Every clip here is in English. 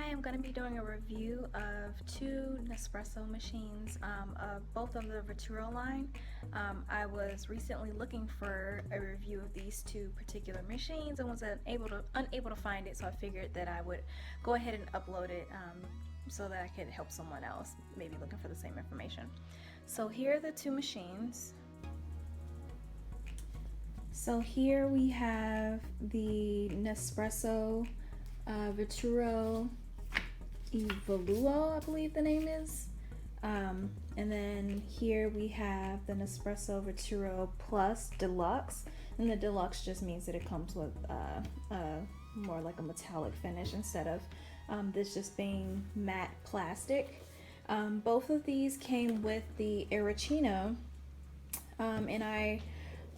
I'm going to be doing a review of two Nespresso machines, both of the Vertuo line. I was recently looking for a review of these two particular machines and was unable to find it, so I figured that I would go ahead and upload it so that I could help someone else maybe looking for the same information. So here are the two machines. So here we have the Nespresso Vertuo Evoluo, I believe the name is. And then here we have the Nespresso VertuoPlus Deluxe. And the Deluxe just means that it comes with more like a metallic finish instead of this just being matte plastic. Both of these came with the Arrowccino, and I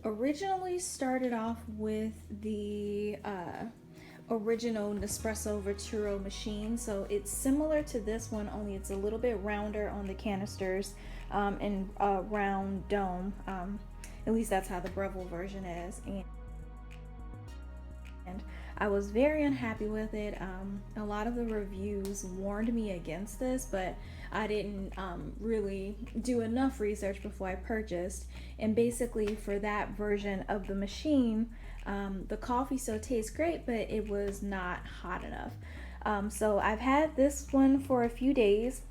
originally started off with the original Nespresso Vertuo machine. So it's similar to this one, only it's a little bit rounder on the canisters and a round dome. At least that's how the Breville version is. And I was very unhappy with it. A lot of the reviews warned me against this, but I didn't really do enough research before I purchased. And basically for that version of the machine, the coffee still tastes great, but it was not hot enough. So I've had this one for a few days,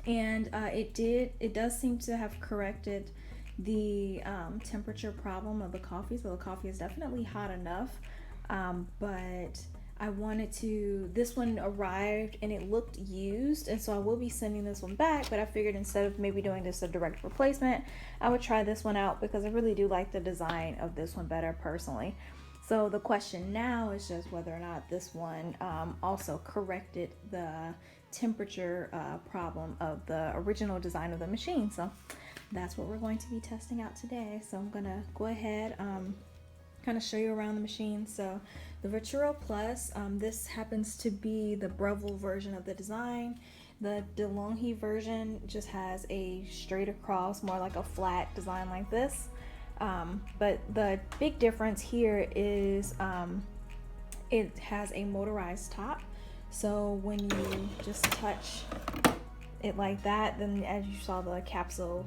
and it does seem to have corrected the temperature problem of the coffee. So the coffee is definitely hot enough. But I wanted to, this one arrived and it looked used, and so I will be sending this one back, but I figured instead of maybe doing this a direct replacement, I would try this one out because I really do like the design of this one better personally. So the question now is just whether or not this one also corrected the temperature problem of the original design of the machine. So that's what we're going to be testing out today. So I'm gonna go ahead kind of show you around the machine. So the VertuoPlus, this happens to be the Breville version of the design. The DeLonghi version just has a straight across, more like a flat design like this. But the big difference here is it has a motorized top. So when you just touch it like that, then as you saw, the capsule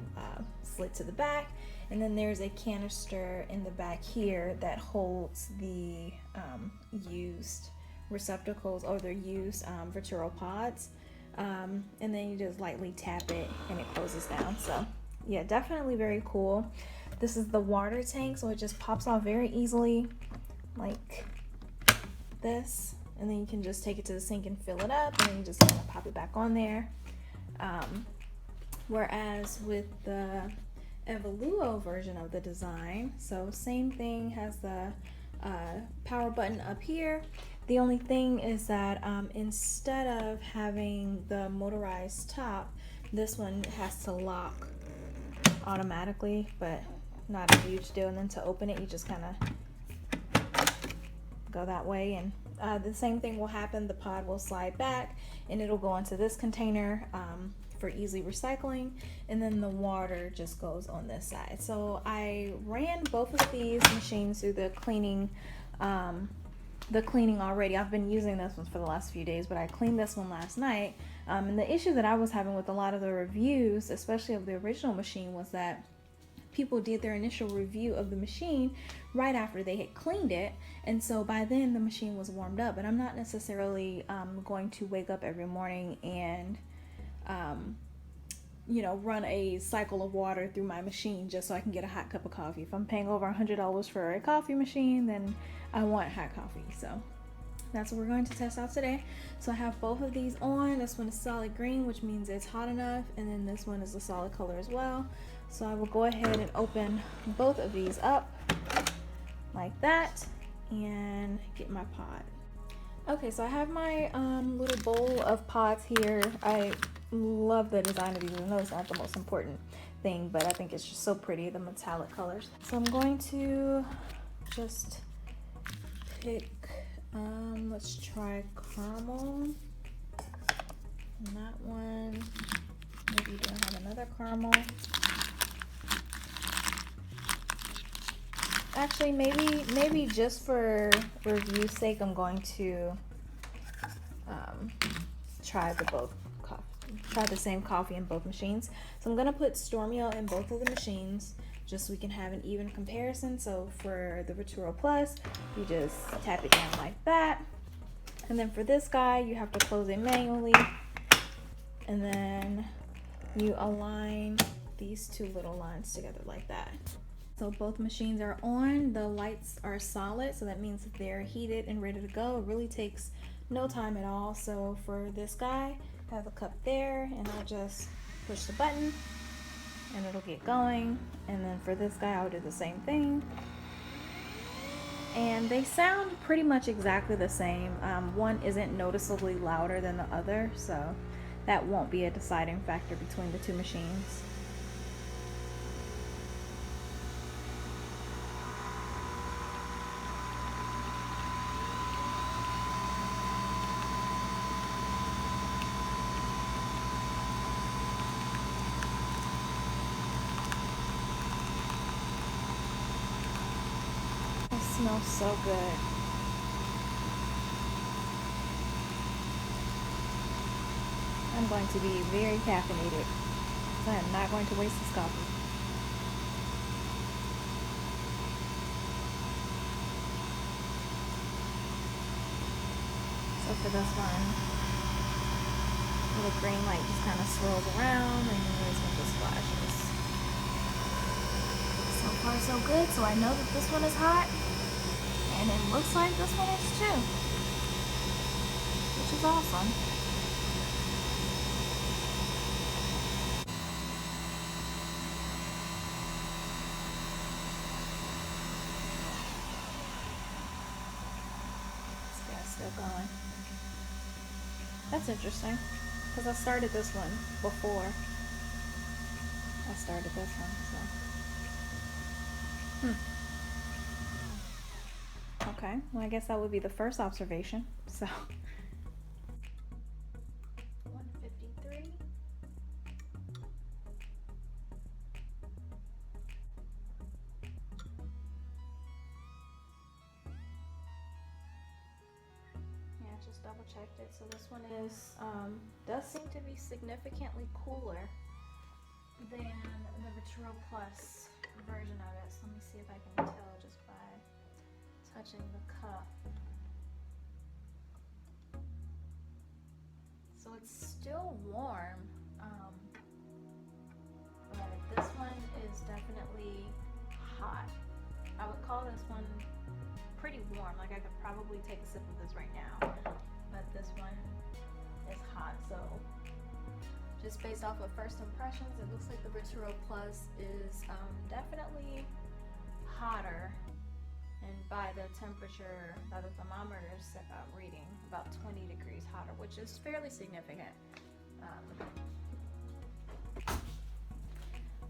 slid to the back. And then there's a canister in the back here that holds the used receptacles or the used Vertuo pods. And then you just lightly tap it and it closes down. So yeah, definitely very cool. This is the water tank, so it just pops off very easily like this. And then you can just take it to the sink and fill it up, and then you just kind of pop it back on there. Whereas with the Evoluo version of the design, so same thing, has the power button up here. The only thing is that instead of having the motorized top, this one has to lock automatically, but not a huge deal. And then to open it, you just kind of go that way, and the same thing will happen. The pod will slide back and it'll go into this container for easy recycling, and then the water just goes on this side. So I ran both of these machines through the cleaning already. I've been using this one for the last few days, but I cleaned this one last night. And the issue that I was having with a lot of the reviews, especially of the original machine, was that people did their initial review of the machine right after they had cleaned it, and so by then the machine was warmed up. And I'm not necessarily going to wake up every morning and run a cycle of water through my machine just so I can get a hot cup of coffee. If I'm paying over $100 for a coffee machine, then I want hot coffee. So that's what we're going to test out today. So I have both of these on. This one is solid green, which means it's hot enough, and then this one is a solid color as well. So I will go ahead and open both of these up like that and get my pod. Okay, so I have my little bowl of pods here. I love the design of these. I know it's not the most important thing, but I think it's just so pretty, the metallic colors. So I'm going to just pick, let's try caramel. And that one, maybe do I have another caramel? Actually, maybe just for review's sake, I'm going to try the same coffee in both machines. So I'm gonna put store meal in both of the machines just so we can have an even comparison. So for the Vertuo Plus, you just tap it down like that. And then for this guy, you have to close it manually. And then you align these two little lines together like that. So both machines are on, the lights are solid, so that means that they're heated and ready to go. It really takes no time at all. So for this guy, I have a cup there, and I'll just push the button and it'll get going. And then for this guy, I'll do the same thing. And they sound pretty much exactly the same. One isn't noticeably louder than the other, so that won't be a deciding factor between the two machines. It smells so good. I'm going to be very caffeinated. I am not going to waste this coffee. So for this one, the green light just kind of swirls around and this one just flashes. So far so good, so I know that this one is hot, and it looks like this one is too, which is awesome. This guy's still going. That's interesting, because I started this one before I started this one, so. Okay, well I guess that would be the first observation, so. 153. Yeah, I just double checked it, so this one is, does seem to be significantly cooler than the VertuoPlus version of it. So let me see if I can tell just by touching the cup. So it's still warm, but this one is definitely hot. I would call this one pretty warm. Like I could probably take a sip of this right now, but this one is hot. So just based off of first impressions, it looks like the VertuoPlus is definitely hotter, and by the temperature, by the thermometer's reading, about 20 degrees hotter, which is fairly significant.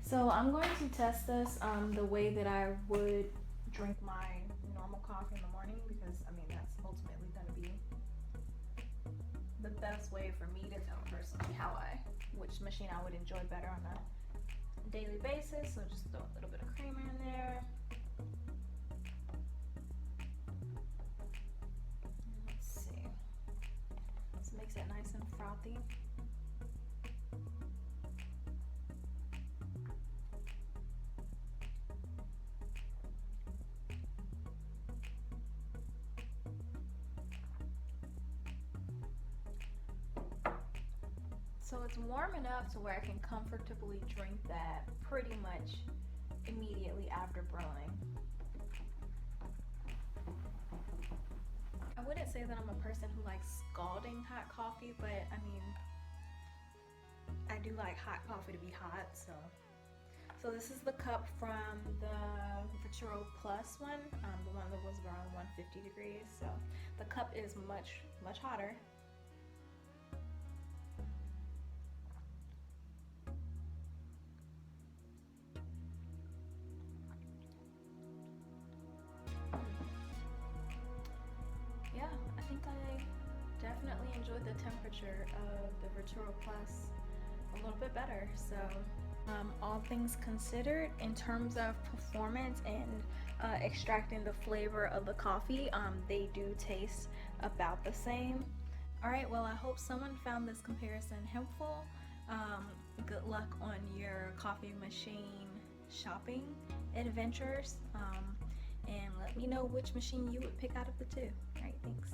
So I'm going to test this the way that I would drink my normal coffee in the morning, because I mean that's ultimately going to be the best way for me to tell personally which machine I would enjoy better on a daily basis. So just throw a little bit of creamer in there. Let's see. This makes it nice and frothy. So it's warm enough to where I can comfortably drink that pretty much immediately after brewing. I wouldn't say that I'm a person who likes scalding hot coffee, but I mean, I do like hot coffee to be hot, so. So this is the cup from the VertuoPlus one, the one that was around 150 degrees. So the cup is much, much hotter. Definitely enjoyed the temperature of the VertuoPlus a little bit better. So all things considered, in terms of performance and extracting the flavor of the coffee, they do taste about the same. All right, well, I hope someone found this comparison helpful. Good luck on your coffee machine shopping adventures. And let me know which machine you would pick out of the two. All right, thanks.